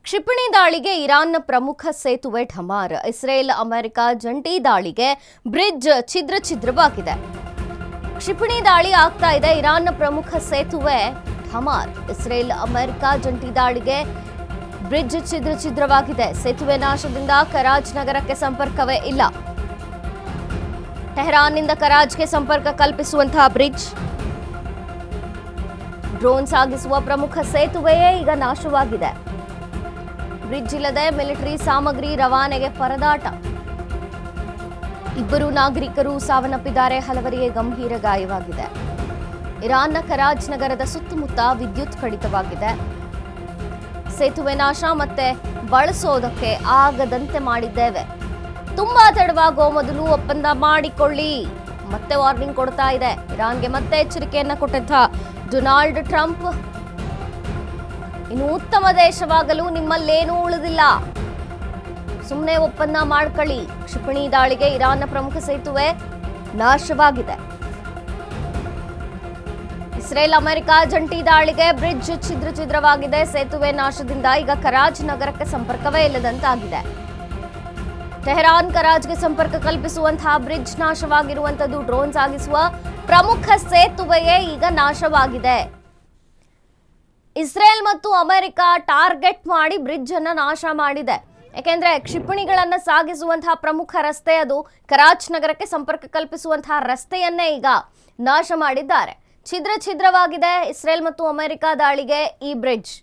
ಕ್ಷಿಪಣಿ ದಾಳಿಗೆ ಇರಾನ್ನ ಪ್ರಮುಖ ಸೇತುವೆ ಢಮಾರ್. ಇಸ್ರೇಲ್ ಅಮೆರಿಕ ಜಂಟಿ ದಾಳಿಗೆ ಬ್ರಿಡ್ಜ್ ಛಿದ್ರವಾಗಿದೆ. ಕ್ಷಿಪಣಿ ದಾಳಿ ಆಗ್ತಾ ಇದೆ. ಇರಾನ್ನ ಪ್ರಮುಖ ಸೇತುವೆ ಢಮಾರ್. ಇಸ್ರೇಲ್ ಅಮೆರಿಕ ಜಂಟಿ ದಾಳಿಗೆ ಬ್ರಿಡ್ಜ್ ಛಿದ್ರವಾಗಿದೆ. ಸೇತುವೆ ನಾಶದಿಂದ ಕರಾಚ್ ನಗರಕ್ಕೆ ಸಂಪರ್ಕವೇ ಇಲ್ಲ. ಟೆಹರಾನ್ನಿಂದ ಕರಾಚ್ಗೆ ಸಂಪರ್ಕ ಕಲ್ಪಿಸುವಂತಹ ಬ್ರಿಡ್ಜ್, ಡ್ರೋನ್ ಸಾಗಿಸುವ ಪ್ರಮುಖ ಸೇತುವೆಯೇ ಈಗ ನಾಶವಾಗಿದೆ. ಬ್ರಿಡ್ಜ್ ಇಲ್ಲದೆ ಮಿಲಿಟರಿ ಸಾಮಗ್ರಿ ರವಾನೆಗೆ ಪರದಾಟ. ಇಬ್ಬರು ನಾಗರಿಕರು ಸಾವನ್ನಪ್ಪಿದ್ದಾರೆ, ಹಲವರಿಗೆ ಗಂಭೀರ ಗಾಯವಾಗಿದೆ. ಇರಾನ್ನ ಕರಾಚ್ ನಗರದ ಸುತ್ತಮುತ್ತ ವಿದ್ಯುತ್ ಕಡಿತವಾಗಿದೆ. ಸೇತುವೆ ನಾಶ ಮತ್ತೆ ಬಳಸೋದಕ್ಕೆ ಆಗದಂತೆ ಮಾಡಿದ್ದೇವೆ. ತುಂಬಾ ತಡವಾಗೋ ಮೊದಲು ಒಪ್ಪಂದ ಮಾಡಿಕೊಳ್ಳಿ, ಮತ್ತೆ ವಾರ್ನಿಂಗ್ ಕೊಡ್ತಾ ಇದೆ. ಇರಾನ್ಗೆ ಮತ್ತೆ ಎಚ್ಚರಿಕೆಯನ್ನ ಕೊಟ್ಟಿದ್ದ ಡೊನಾಲ್ಡ್ ಟ್ರಂಪ್, ಇನ್ನು ಉತ್ತಮ ದೇಶವಾಗಲು ನಿಮ್ಮಲ್ಲೇನೂ ಉಳಿದಿಲ್ಲ, ಸುಮ್ಮನೆ ಒಪ್ಪಂದ ಮಾಡ್ಕೊಳ್ಳಿ. ಕ್ಷಿಪಣಿ ದಾಳಿಗೆ ಇರಾನ್ನ ಪ್ರಮುಖ ಸೇತುವೆ ನಾಶವಾಗಿದೆ. ಇಸ್ರೇಲ್ ಅಮೆರಿಕ ಜಂಟಿ ದಾಳಿಗೆ ಬ್ರಿಡ್ಜ್ ಛಿದ್ರವಾಗಿದೆ. ಸೇತುವೆ ನಾಶದಿಂದ ಈಗ ಕರಾಚ್ ನಗರಕ್ಕೆ ಸಂಪರ್ಕವೇ ಇಲ್ಲದಂತಾಗಿದೆ. ಟೆಹರಾನ್ ಕರಾಚ್ಗೆ ಸಂಪರ್ಕ ಕಲ್ಪಿಸುವಂತಹ ಬ್ರಿಡ್ಜ್ ನಾಶವಾಗಿರುವಂತದ್ದು. ಡ್ರೋನ್ ಸಾಗಿಸುವ ಪ್ರಮುಖ ಸೇತುವೆಯೇ ಈಗ ನಾಶವಾಗಿದೆ. ಇಸ್ರೇಲ್ ಮತ್ತು ಅಮೆರಿಕ ಟಾರ್ಗೆಟ್ ಮಾಡಿ ಬ್ರಿಡ್ಜ್ ಅನ್ನ ನಾಶ ಮಾಡಿದೆ. ಯಾಕೆಂದ್ರೆ ಕ್ಷಿಪಣಿಗಳನ್ನ ಸಾಗಿಸುವಂತಹ ಪ್ರಮುಖ ರಸ್ತೆ, ಅದು ಕರಾಚ್ ನಗರಕ್ಕೆ ಸಂಪರ್ಕ ಕಲ್ಪಿಸುವಂತಹ ರಸ್ತೆಯನ್ನೇ ಈಗ ನಾಶ ಮಾಡಿದ್ದಾರೆ. ಛಿದ್ರವಾಗಿದೆ ಇಸ್ರೇಲ್ ಮತ್ತು ಅಮೆರಿಕ ದಾಳಿಗೆ ಈ ಬ್ರಿಡ್ಜ್.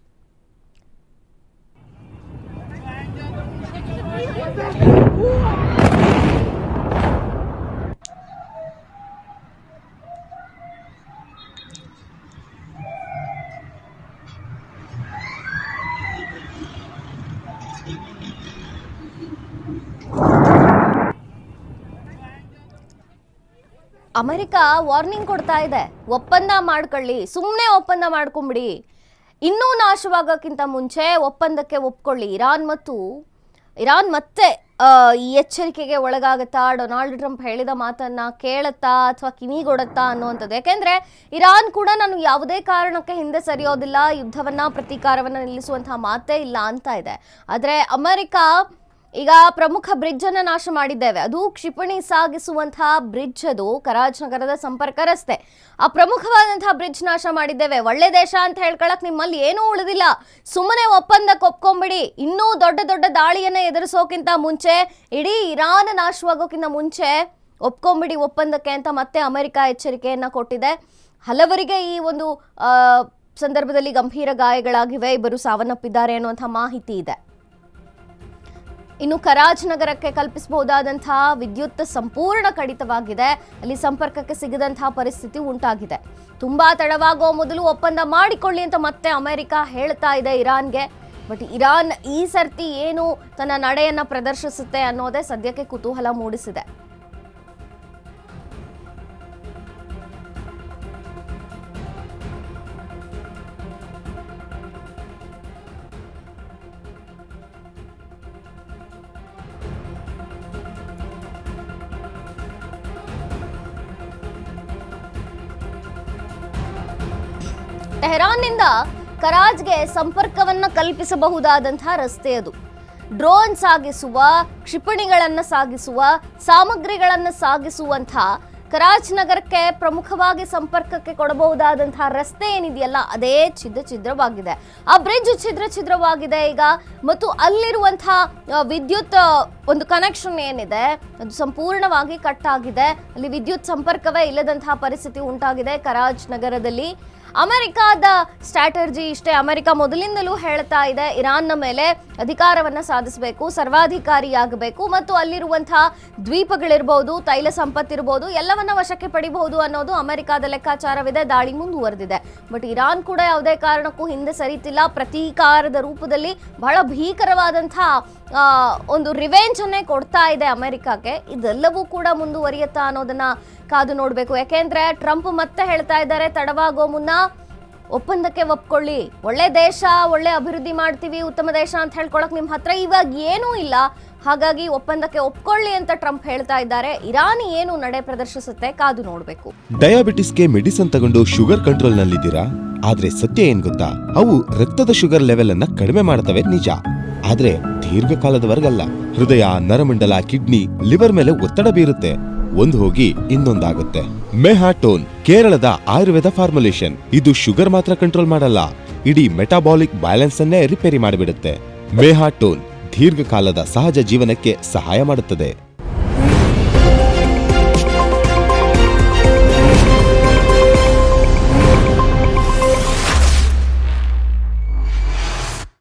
ಅಮೆರಿಕ ವಾರ್ನಿಂಗ್ ಕೊಡ್ತಾ ಇದೆ, ಒಪ್ಪಂದ ಮಾಡ್ಕೊಳ್ಳಿ, ಸುಮ್ಮನೆ ಒಪ್ಪಂದ ಮಾಡ್ಕೊಂಬಿಡಿ, ಇನ್ನೂ ನಾಶವಾಗೋಕ್ಕಿಂತ ಮುಂಚೆ ಒಪ್ಪಂದಕ್ಕೆ ಒಪ್ಕೊಳ್ಳಿ. ಇರಾನ್ ಮತ್ತೆ ಈ ಎಚ್ಚರಿಕೆಗೆ ಒಳಗಾಗತ್ತಾ? ಡೊನಾಲ್ಡ್ ಟ್ರಂಪ್ ಹೇಳಿದ ಮಾತನ್ನ ಕೇಳತ್ತಾ ಅಥವಾ ಕಿವಿಗೊಡತ್ತಾ ಅನ್ನುವಂಥದ್ದು. ಯಾಕೆಂದ್ರೆ ಇರಾನ್ ಕೂಡ ನಾನು ಯಾವುದೇ ಕಾರಣಕ್ಕೆ ಹಿಂದೆ ಸರಿಯೋದಿಲ್ಲ, ಯುದ್ಧವನ್ನ ಪ್ರತೀಕಾರವನ್ನ ನಿಲ್ಲಿಸುವಂತಹ ಮಾತೇ ಇಲ್ಲ ಅಂತ ಇದೆ. ಆದ್ರೆ ಅಮೆರಿಕ ಈಗ ಪ್ರಮುಖ ಬ್ರಿಡ್ಜ್ ಅನ್ನ ನಾಶ ಮಾಡಿದ್ದೇವೆ, ಅದು ಕ್ಷಿಪಣಿ ಸಾಗಿಸುವಂತಹ ಬ್ರಿಡ್ಜ್, ಅದು ಕರಾಚ್ ನಗರದ ಸಂಪರ್ಕ ರಸ್ತೆ. ಆ ಪ್ರಮುಖವಾದಂತಹ ಬ್ರಿಡ್ಜ್ ನಾಶ ಮಾಡಿದ್ದೇವೆ. ಒಳ್ಳೆ ದೇಶ ಅಂತ ಹೇಳ್ಕೊಳಕ್ ನಿಮ್ಮಲ್ಲಿ ಏನೂ ಉಳಿದಿಲ್ಲ, ಸುಮ್ಮನೆ ಒಪ್ಪಂದಕ್ಕೆ ಒಪ್ಕೊಂಬಿಡಿ. ಇನ್ನೂ ದೊಡ್ಡ ದಾಳಿಯನ್ನ ಎದುರಿಸೋಕ್ಕಿಂತ ಮುಂಚೆ, ಇಡೀ ಇರಾನ್ ನಾಶವಾಗೋಕ್ಕಿಂತ ಮುಂಚೆ ಒಪ್ಕೊಂಬಿಡಿ ಒಪ್ಪಂದಕ್ಕೆ ಅಂತ ಮತ್ತೆ ಅಮೆರಿಕ ಎಚ್ಚರಿಕೆಯನ್ನ ಕೊಟ್ಟಿದೆ. ಹಲವರಿಗೆ ಈ ಒಂದು ಸಂದರ್ಭದಲ್ಲಿ ಗಂಭೀರ ಗಾಯಗಳಾಗಿವೆ, ಇಬ್ಬರು ಸಾವನ್ನಪ್ಪಿದ್ದಾರೆ ಅನ್ನುವಂಥ ಮಾಹಿತಿ ಇದೆ. ಇನ್ನು ಕರಾಚ್ ನಗರಕ್ಕೆ ಕಲ್ಪಿಸಬಹುದಾದಂತಹ ವಿದ್ಯುತ್ ಸಂಪೂರ್ಣ ಕಡಿತವಾಗಿದೆ. ಅಲ್ಲಿ ಸಂಪರ್ಕಕ್ಕೆ ಸಿಗದಂತಹ ಪರಿಸ್ಥಿತಿ ಉಂಟಾಗಿದೆ. ತುಂಬಾ ತಡವಾಗೋ ಮೊದಲು ಒಪ್ಪಂದ ಮಾಡಿಕೊಳ್ಳಿ ಅಂತ ಮತ್ತೆ ಅಮೆರಿಕ ಹೇಳ್ತಾ ಇದೆ ಇರಾನ್ಗೆ. ಬಟ್ ಇರಾನ್ ಈ ಸರ್ತಿ ಏನು ತನ್ನ ನಡೆಯನ್ನ ಪ್ರದರ್ಶಿಸುತ್ತೆ ಅನ್ನೋದೇ ಸದ್ಯಕ್ಕೆ ಕುತೂಹಲ ಮೂಡಿಸಿದೆ. ಟೆಹರಾನ್ನಿಂದ ಕರಾಚ್ಗೆ ಸಂಪರ್ಕವನ್ನ ಕಲ್ಪಿಸಬಹುದಾದಂತಹ ರಸ್ತೆ ಅದು. ಡ್ರೋನ್ ಸಾಗಿಸುವ, ಕ್ಷಿಪಣಿಗಳನ್ನು ಸಾಗಿಸುವ, ಸಾಮಗ್ರಿಗಳನ್ನು ಸಾಗಿಸುವಂತಹ ಕರಾಚ್ ನಗರಕ್ಕೆ ಪ್ರಮುಖವಾಗಿ ಸಂಪರ್ಕಕ್ಕೆ ಕೊಡಬಹುದಾದಂತಹ ರಸ್ತೆ ಏನಿದೆಯಲ್ಲ, ಅದೇ ಛಿದ್ರವಾಗಿದೆ. ಆ ಬ್ರಿಡ್ಜ್ ಛಿದ್ರವಾಗಿದೆ ಈಗ. ಮತ್ತು ಅಲ್ಲಿರುವಂತಹ ವಿದ್ಯುತ್ ಒಂದು ಕನೆಕ್ಷನ್ ಏನಿದೆ ಅದು ಸಂಪೂರ್ಣವಾಗಿ ಕಟ್ ಆಗಿದೆ. ಅಲ್ಲಿ ವಿದ್ಯುತ್ ಸಂಪರ್ಕವೇ ಇಲ್ಲದಂತಹ ಪರಿಸ್ಥಿತಿ ಉಂಟಾಗಿದೆ ಕರಾಚ್ ನಗರದಲ್ಲಿ. ಅಮೆರಿಕಾದ ಸ್ಟ್ರಾಟರ್ಜಿ ಇಷ್ಟೇ. ಅಮೆರಿಕ ಮೊದಲಿಂದಲೂ ಹೇಳ್ತಾ ಇದೆ, ಇರಾನ್ನ ಮೇಲೆ ಅಧಿಕಾರವನ್ನ ಸಾಧಿಸಬೇಕು, ಸರ್ವಾಧಿಕಾರಿಯಾಗಬೇಕು ಮತ್ತು ಅಲ್ಲಿರುವಂತಹ ದ್ವೀಪಗಳಿರ್ಬೋದು, ತೈಲ ಸಂಪತ್ತಿರ್ಬೋದು, ಎಲ್ಲವನ್ನ ವಶಕ್ಕೆ ಪಡಿಬಹುದು ಅನ್ನೋದು ಅಮೆರಿಕಾದ ಲೆಕ್ಕಾಚಾರವಿದೆ. ದಾಳಿ ಮುಂದುವರೆದಿದೆ. ಬಟ್ ಇರಾನ್ ಕೂಡ ಯಾವುದೇ ಕಾರಣಕ್ಕೂ ಹಿಂದೆ ಸರಿತಿಲ್ಲ. ಪ್ರತೀಕಾರದ ರೂಪದಲ್ಲಿ ಬಹಳ ಭೀಕರವಾದಂತಹ ಒಂದು ರಿವೆಂಜ್ ಅನ್ನೇ ಕೊಡ್ತಾ ಇದೆ ಅಮೆರಿಕಕ್ಕೆ. ಇದೆಲ್ಲವೂ ಕೂಡ ಮುಂದುವರಿಯುತ್ತಾ ಅನ್ನೋದನ್ನ ಕಾದು ನೋಡಬೇಕು. ಯಾಕೆಂದ್ರೆ ಟ್ರಂಪ್ ಮತ್ತೆ ಹೇಳ್ತಾ ಇದ್ದಾರೆ, ತಡವಾಗೋ ಮುನ್ನ ಒಪ್ಪಂದಕ್ಕೆ ಒಪ್ಕೊಳ್ಳಿ, ಒಳ್ಳೆ ದೇಶ, ಒಳ್ಳೆ ಅಭಿವೃದ್ಧಿ ಮಾಡ್ತೀವಿ, ಉತ್ತಮ ದೇಶ ಅಂತ ಹೇಳ್ಕೊಳಕ್ ನಿಮ್ ಹತ್ರ ಇವಾಗ ಏನೂ ಇಲ್ಲ, ಹಾಗಾಗಿ ಒಪ್ಪಂದಕ್ಕೆ ಒಪ್ಕೊಳ್ಳಿ ಅಂತ ಟ್ರಂಪ್ ಹೇಳ್ತಾ ಇದ್ದಾರೆ. ಇರಾನ್ ಏನು ನಡೆ ಪ್ರದರ್ಶಿಸುತ್ತೆ ಕಾದು ನೋಡಬೇಕು. ಡಯಾಬಿಟಿಸ್ಗೆ ಮೆಡಿಸಿನ್ ತಗೊಂಡು ಶುಗರ್ ಕಂಟ್ರೋಲ್ ನಲ್ಲಿದ್ದೀರಾ? ಆದ್ರೆ ಸತ್ಯ ಏನ್ ಗೊತ್ತಾ, ಅವು ರಕ್ತದ ಶುಗರ್ ಲೆವೆಲ್ ಅನ್ನ ಕಡಿಮೆ ಮಾಡ್ತವೆ ನಿಜ, ಆದ್ರೆ ದೀರ್ಘಕಾಲದವರೆಗಲ್ಲ. ಹೃದಯ, ನರಮಂಡಲ, ಕಿಡ್ನಿ, ಲಿವರ್ ಮೇಲೆ ಒತ್ತಡ ಬೀರುತ್ತೆ. ಒಂದು ಹೋಗಿ ಇನ್ನೊಂದಾಗುತ್ತೆ. ಮೆಹಾಟೋನ್ ಕೇರಳದ ಆಯುರ್ವೇದ ಫಾರ್ಮುಲೇಷನ್. ಇದು ಶುಗರ್ ಮಾತ್ರ ಕಂಟ್ರೋಲ್ ಮಾಡಲ್ಲ, ಇಡೀ ಮೆಟಾಬಾಲಿಕ್ ಬ್ಯಾಲೆನ್ಸ್ ಅನ್ನೇ ರಿಪೇರಿ ಮಾಡಿಬಿಡುತ್ತೆ. ಮೆಹಾಟೋನ್ ದೀರ್ಘಕಾಲದ ಸಹಜ ಜೀವನಕ್ಕೆ ಸಹಾಯ ಮಾಡುತ್ತದೆ.